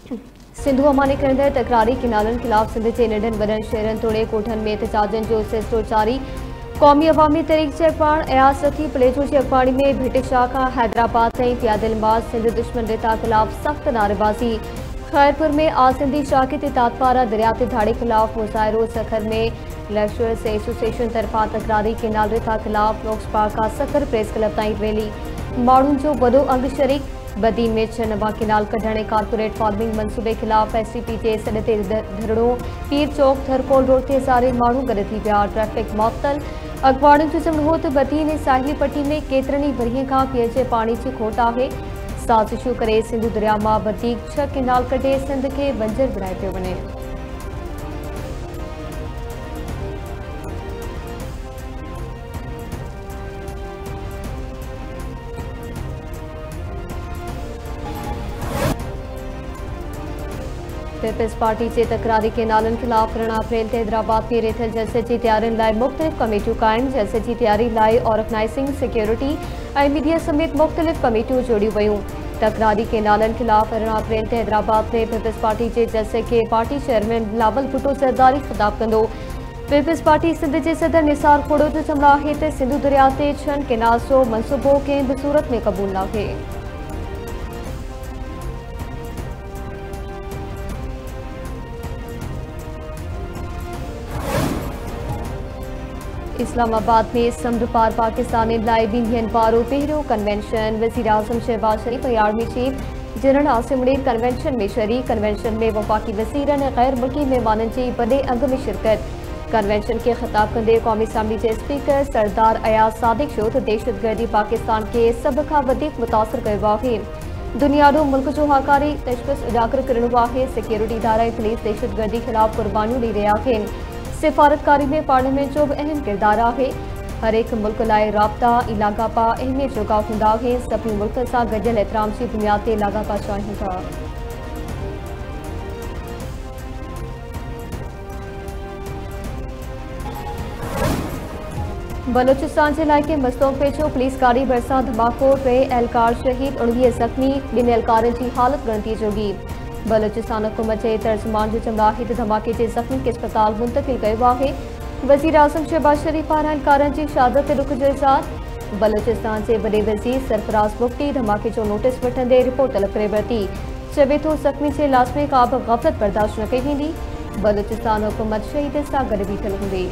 सिंधु अमानी कंदड़ तकरारी किनालनि खिलाफ़ सिंध के नंढनि वॾनि शहरनि तोड़े कोठनि में एहतजाजनि जो सिलसिलो जारी। क़ौमी अवामी तहरीक जे अखबार एआसती प्लेटो की अखबारी में भिट शाह का हैदराबाद ताईं पैदल मार्च। सिंध दुश्मन रिता खिलाफ़ सख्त नारेबाजी। खैरपुर में आसिंदी शाकित तातपारा दरिया ते धाड़े खिलाफ़ मुजाहिरो। सखर में लेक्चरर्स एसोसिएशन तरफा तकरारी केनाल रिता खिलाफ़ rocks park Sukkur press club ताईं रैली। माण्हुनि जो वॾो अंग शरीक। बदी में 6 नवा किनाल कढण कारपोरेट फार्मिंग मनसूबे खिलाफ़ एसटीपी जे सॾ ते धरणो। पीर चौक थरकोल रोड ते हज़ारे माण्हू गॾु थी विया। ट्रैफिक मुअत्तल। अखबारनि जो चवणो हो त बदी ऐं साहिली पट्टी में केतिरनि ई वरियनि खां पीअण जे पाणी जी खोट आहे। साज़िशूं करे सिंधु दरिया मां वधीक 6 किनाल कढे सिंध खे बंजर बणाए पियो वञे। पीपल्स पार्टी के तकरारी केनालनि खिलाफ़ 3 अप्रैल ते हैदराबाद में रेथल जलसे की तैयारियुनि लाइ मुख़्तलिफ़ कमेटियूं क़ाइम। जलसे की तैयारी लाइ ऑर्गेनाइजिंग सिक्योरिटी और मीडिया समेत मुख़्तलिफ़ कमेटियूं जोड़ियूं वयूं। तकरारी केनालनि खिलाफ़ 3 अप्रैल ते हैदराबाद में पीपल्स पार्टी के जलसे के पार्टी चेयरमैन बिलावल भुट्टो ज़रदारी ख़िताब कंदो। पीपल्स पार्टी सिंध के सदर निसार खोड़ो जो चवणो आहे त सिंधु दरिया ते 6 केनाल जो मनसूबो कंहिं बि सूरत में क़बूल नाहे। इस्लामाबाद में समुंड पार पाकिस्तान लाइ ॿिनि वारो पहिरियों कन्वेंशन। वज़ीर आज़म शहबाज शरीफ़ ऐं army chief general Asim Munir convention में शरीक। कन्वेंशन में वफ़ाक़ी वज़ीरनि ऐं गैर मुल्की महिमाननि जी वॾे अंग में शिरकत। कन्वेंशन के ख़िताब कंदे क़ौमी असम्बली के स्पीकर सरदार अयाज़ सादिक चयो त दहशतगर्दी पाकिस्तान के सभ खां वधीक मुतासिर कयो आहे। दुनियारो मुल्क जो हकारी तशख़ीस उजागर करणो आहे। सिक्योरिटी इदारा ऐं पुलिस दहशतगर्दी खिलाफ़ कुर्बानियूं ॾेई रहिया आहिनि। सिफारतकारी में पार्लियामेंट जो भी अहम किरदार है। हर एक मुल्क लाइ राब्ता ऐं लाॻापा अहमियत जोगा हूंदा आहिनि। सभिनी मुल्कनि सां गॾियल एतिराम की बुनियाद ते लाॻापा चाहियूं था। बलोचिस्तान के इलाइक़े मस्तों पेचो पुलिस गाड़ी भरिसां धमाको। 3 एहलकार शहीद 19 ज़ख़्मी। 2 एहलकारनि की हालत गणती जोगी। बलोचिस्तान हुकूमत के तर्जुमान जो चवणो आहे त धमाके के ज़ख़्मी के अस्पताल मुंतकिल कयो आहे। वज़ीर आज़म शहबाज शरीफ़ पारां एहलकारनि की शहादत ते दुख जो इज़हार। बलोचिस्तान के वॾे वज़ीर सरफराज़ मुफ्ती धमाके जो नोटिस वठंदे रिपोर्ट तलब करे वरिती। चवे थो ज़ख़्मी जे इलाज में का भी ग़फ़लत बर्दाश्त न कई वेंदी। बलोचिस्तान हुकूमत शहीद सां गॾु बीठल हूंदी।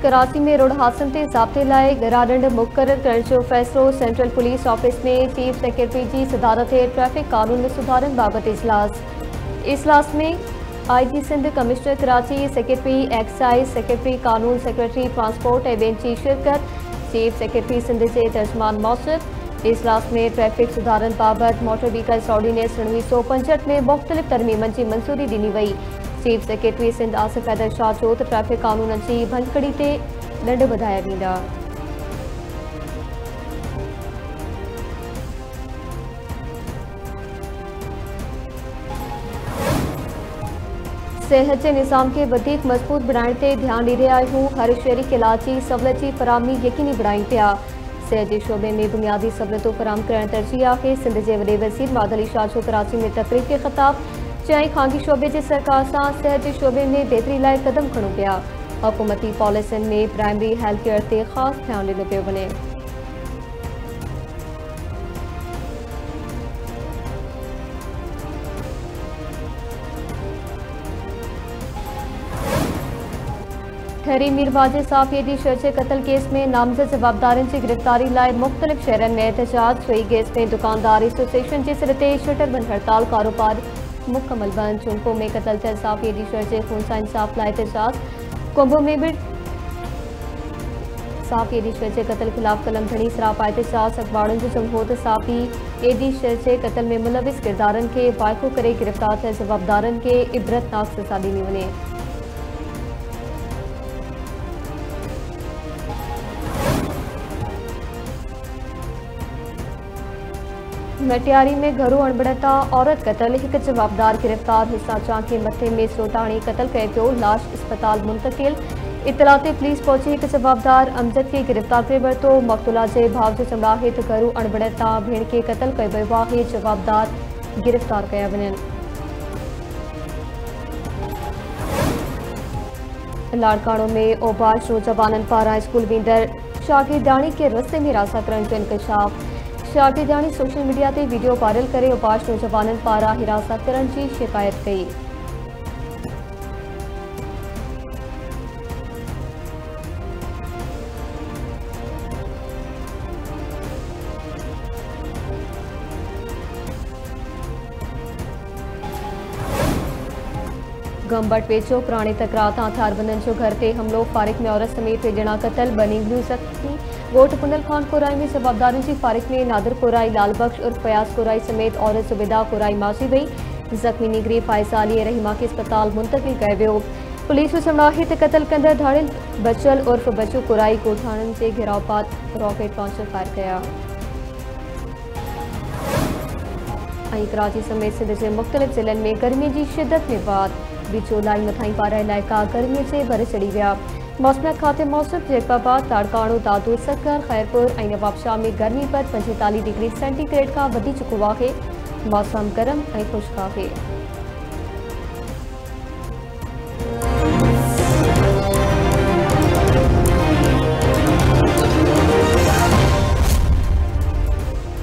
कराची में रोड हादसनि ते ज़ाब्ते लाइ गिराडंड मुक़रर करण जो फ़ैसिलो। सेंट्रल पुलिस ऑफिस में चीफ सेक्रेटरी की सदारत ते ट्रैफिक कानून में सुधारनि बाबति इजलास में IG Sindh commissioner Karachi secretary excise secretary कानून सेक्रेटरी ट्रांसपोर्ट ऐं ॿियनि जी शिरकत। चीफ सेक्रेटरी सिंध के तर्जुमान मौसफ़। इजलास में ट्रैफिक सुधारनि बाबति मोटर व्हीकल्स ऑर्डिनेंस 1965 में मुख़्तलिफ़ तरमीमनि की मंजूरी ॾिनी वई। चीफ सेक्रेटरी सिंध आसिफ हैदर शाह चयो त ट्रैफिक कानूननि जी भञकड़ी ते ॾंड वधाया वेंदा। सिहत के निज़ाम के वधीक मज़बूत बणाइण ते ध्यान ॾेई रहिया आहियूं। हर शहरी के इलाज की सहूलियत की फराहमी यकीनी बणायूं पिया। सिहत के शोबे में बुनियादी सहूलियतूं फराहम करण तरजीह आहे। सिंध के वॾे वज़ीर माद अली शाह जो कराची में तकरीर के ख़िताब। चई खांगी शोबे की सरकार सां सिहत के शोबे में बेहतरी लाइ कदम खणो पिया। हुकूमती पॉलिसियुनि में प्राइमरी हेल्थ केयर ते ख़ासि ध्यान ॾिनो पियो वञे। ठहरी मीरवाजे साफ़ एडी शर्च कत्ल केस में नामज़द जवाबदारनि की गिरफ्तारी लाइ मुख़्तलिफ़ शहरनि में एहतजाज। सुई गैस में दुकानदार एसोसिएशन के सिर ते शटर बंद हड़ताल। कारोबार मुकम्मल बंद। चुनपो में कतल थियल साफ़ एडी शर्च के खून सां इंसाफ़ लाइ एहतजाज। कुंभ में भी साफ़ एडी शर्च के कत्ल खिलाफ़ कलम धड़ी सरापा एहतजाज। अखबारनि जो चवणो हो त साफ़ी एडी शर्च के कत्ल में मुलविस किरदारनि के वाइको करे गिरफ्तार थियल जवाबदारनि के इबरतनाक सज़ा ॾिनी वञे। मटियारी में घरों अणबड़ता औरत कतल, एक जवाबदार गिरफ्तार, हिस्सा चांके मथे में स्रोताणी कतल कए पियो, लाश अस्पताल मुंतकिल। इतलाते पुलिस पहुंची, एक जवाबदार अमजद के गिरफ्तार करे वरतो। मक़तूला जे भाउ जो चमड़ा है तो घरों अणबड़ता भेण के कतल कयो वियो आहे, जवाबदार गिरफ्तार कया वञनि। लाड़काणो में ओबाश नौजवाननि पारां स्कूल वेंदड़ शागिर्दाणी के रस्ते में हिरासत करण जो इंकशाफ। शागिर्दाणी सोशल मीडिया ते वीडियो वायरल करे ओबाश नौजवाननि पारां हिरासत करण जी शिकायत कई। गंबट वेचो पुराणी तकरार तां हथियारबंदनि जो घर ते हमलो, फारिक में औरत समेत टे ॼणा क़तल, बनी ब्लू ज़ख्मी। ॻोठ पुनल खान कोराई में जवाबदारियों की फारिक में नादिर कोराई, लाल बख्श उर्फ फयाज कोराई समेत औरत जुबेदा कोराई मासी वई। ज़ख्मी निगरी फाइज़ा अली रहीमा के अस्पताल मुंतकिल कयो वियो। पुलिस जो चवणो आहे त क़तल कंदड़ धाड़ियल बचल उर्फ बचू कोराई ॻोठाणनि जे घेराव पात रॉकेट लॉन्चर फायर कया। कराची समेत सिंध के मुख़्तलिफ़ ज़िलनि में गर्मी की शिदत में वाध, बिचोलाई मथाई पारा इलाइक़ा गर्मी से भरे चढ़ी विया। मौसमियात खाते मौसम जैकबाबाद, ताड़काणो, दादू, सक्कर, खैरपुर और नवाबशाह में गर्मी पर 45 डिग्री सेंटीग्रेड का वधी चुको आहे। मौसम गरम और खुश्क आहे।